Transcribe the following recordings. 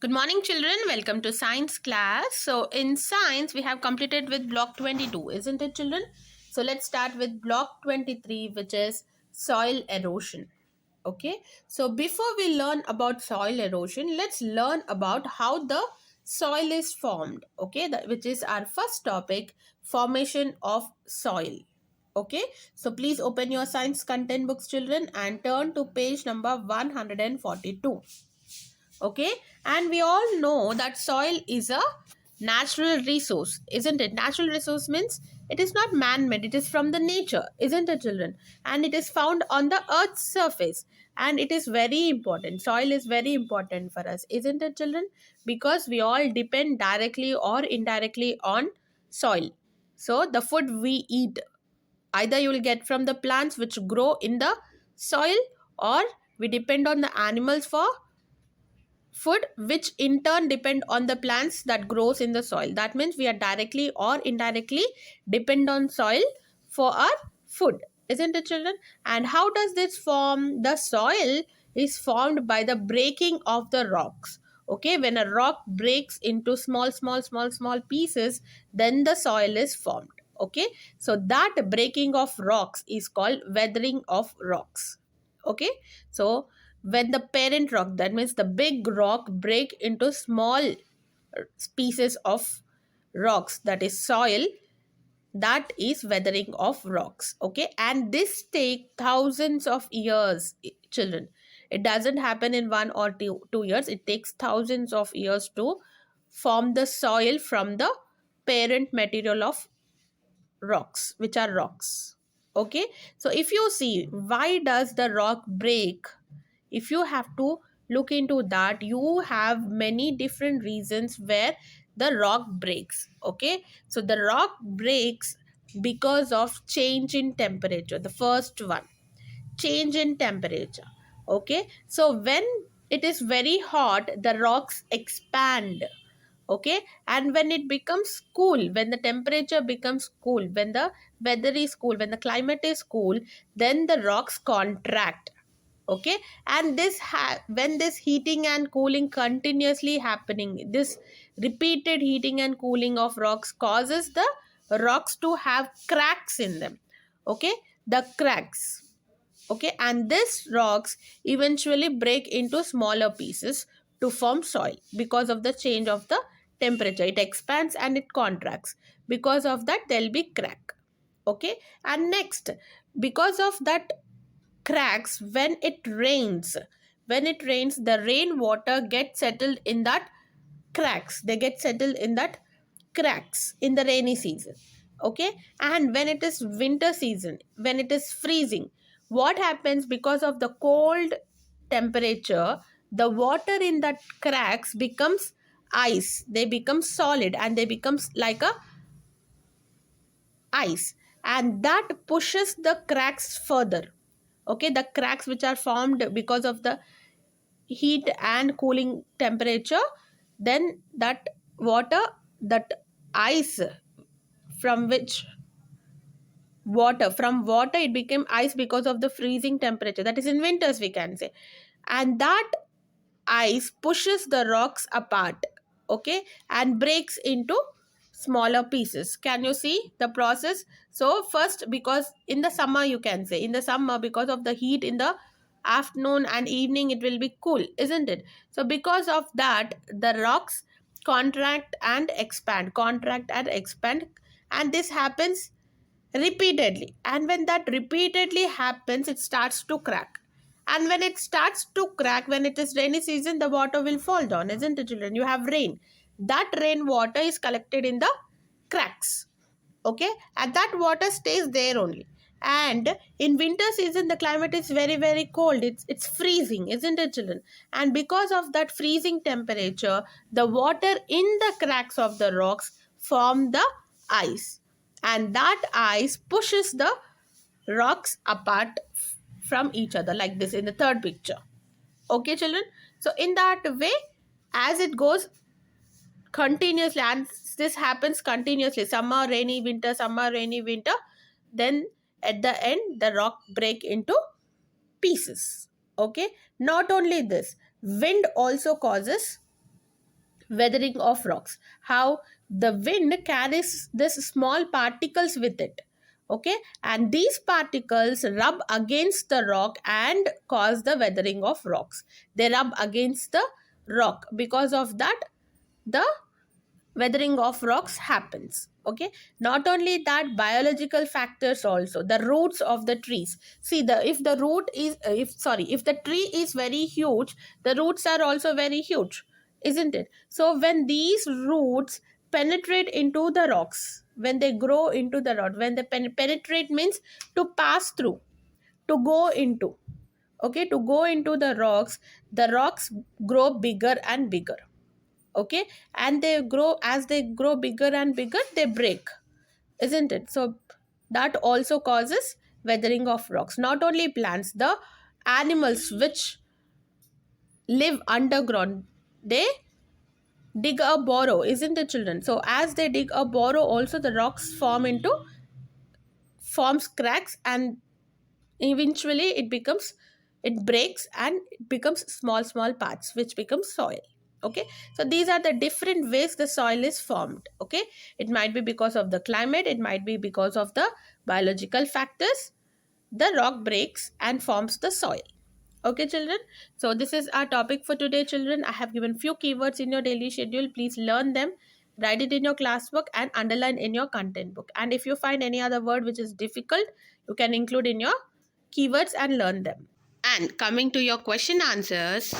Good morning, children. Welcome to science class. So, in science, we have completed with block 22, isn't it, children? So, let's start with block 23, which is soil erosion. Okay. So, before we learn about soil erosion, let's learn about how the soil is formed. Okay. Which is our first topic, formation of soil. Okay. So, please open your science content books, children, and turn to page number 142. Okay, and we all know that soil is a natural resource, isn't it? Natural resource means it is not man-made, it is from the nature, isn't it, children? And it is found on the earth's surface, and it is very important. Soil is very important for us, isn't it, children? Because we all depend directly or indirectly on soil. So the food we eat, either you will get from the plants which grow in the soil, or we depend on the animals for food, which in turn depend on the plants that grows in the soil. That means we are directly or indirectly depend on soil for our food, isn't it, children? And how does this form? The soil is formed by the breaking of the rocks. Okay, when a rock breaks into small pieces, then the soil is formed. Okay, so that breaking of rocks is called weathering of rocks. Okay, so when the parent rock, that means the big rock, break into small pieces of rocks, that is soil, that is weathering of rocks. Okay, and this take thousands of years, children. It doesn't happen in 1 or 2 years. It takes thousands of years to form the soil from the parent material of rocks, which are rocks. Okay, so if you see why does the rock break, if you have to look into that, you have many different reasons where the rock breaks. Okay, so the rock breaks because of change in temperature. The first one, change in temperature. Okay, so when it is very hot, the rocks expand. Okay, and when it becomes cool, when the temperature becomes cool, when the weather is cool, when the climate is cool, then the rocks contract. Okay, and when this heating and cooling continuously happening, this repeated heating and cooling of rocks causes the rocks to have cracks in them. Okay, the cracks. Okay, and these rocks eventually break into smaller pieces to form soil. Because of the change of the temperature, it expands and it contracts. Because of that, there will be crack. Okay, and next, because of that cracks, when it rains, the rainwater gets settled in that cracks. They get settled in that cracks in the rainy season. Okay, and when it is winter season, when it is freezing, what happens? Because of the cold temperature, the water in that cracks becomes ice. They become solid and they becomes like a ice, and that pushes the cracks further. Okay, the cracks which are formed because of the heat and cooling temperature, then that water, that ice, from which from water it became ice because of the freezing temperature, that is in winters we can say, and that ice pushes the rocks apart. Okay, and breaks into smaller pieces. Can you see the process? So first, because in the summer, you can say in the summer, because of the heat in the afternoon and evening, it will be cool, isn't it? So because of that, the rocks contract and expand, and this happens repeatedly, and when that repeatedly happens, it starts to crack. And when it starts to crack, when it is rainy season, the water will fall down, isn't it, children? You have rain, that rain water is collected in the cracks. Okay, and that water stays there only. And in winter season, the climate is very cold. It's freezing, isn't it, children? And because of that freezing temperature, the water in the cracks of the rocks form the ice, and that ice pushes the rocks apart from each other, like this in the third picture. Okay, children, so in that way, as it goes continuously, and this happens continuously, summer rainy winter, summer rainy winter, then at the end the rock break into pieces. Okay, not only this, wind also causes weathering of rocks. How the wind carries this small particles with it. Okay, and these particles rub against the rock and cause the weathering of rocks. They rub against the rock. Because of that, the weathering of rocks happens. Okay, not only that, biological factors also, the roots of the trees. See, the if the root is if the tree is very huge, the roots are also very huge, isn't it? So when these roots penetrate into the rocks, when they grow into the rock, when they penetrate means to pass through, to go into, okay, to go into the rocks grow bigger and bigger. Okay, and they grow, as they grow bigger and bigger, they break, isn't it? So that also causes weathering of rocks. Not only plants, the animals which live underground, they dig a burrow, isn't it, children? So as they dig a burrow, also the rocks forms cracks, and eventually it breaks and it becomes small parts which become soil. Okay, so these are the different ways the soil is formed. Okay, it might be because of the climate, it might be because of the biological factors. The rock breaks and forms the soil. Okay, children, so this is our topic for today. Children, I have given few keywords in your daily schedule. Please learn them, write it in your class book and underline in your content book. And if you find any other word which is difficult, you can include in your keywords and learn them. And coming to your question answers,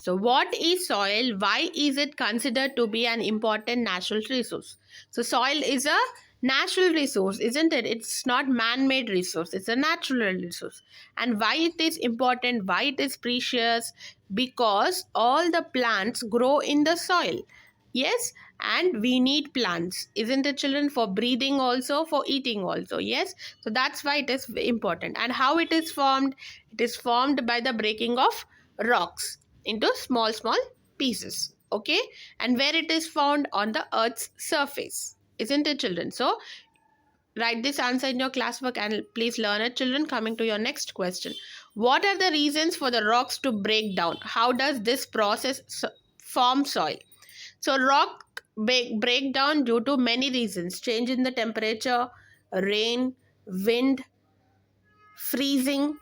so what is soil? Why is it considered to be an important natural resource? So soil is a natural resource, isn't it? It's not man-made resource. It's a natural resource. And why it is important? Why it is precious? Because all the plants grow in the soil. Yes, and we need plants, isn't it, children? For breathing also, for eating also. Yes, so that's why it is important. And how it is formed? It is formed by the breaking of rocks into small pieces. Okay, and where it is found? On the earth's surface, isn't it, children? So write this answer in your classwork and please learn it, children. Coming to your next question, what are the reasons for the rocks to break down? How does this process form soil? So rock break down due to many reasons: change in the temperature, rain, wind, freezing,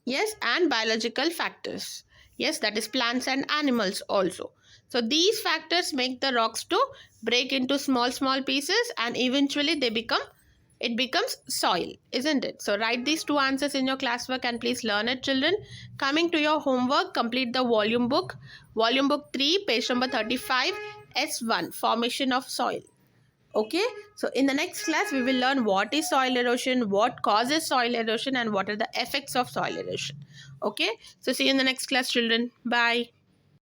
yes, and biological factors. Yes, that is plants and animals also. So these factors make the rocks to break into small pieces, and eventually it becomes soil, isn't it? So write these two answers in your classwork and please learn it, children. Coming to your homework, complete the volume book 3, page number 35, S1, formation of soil. Okay, so in the next class we will learn what is soil erosion, what causes soil erosion, and what are the effects of soil erosion. Okay, so see you in the next class, children. Bye.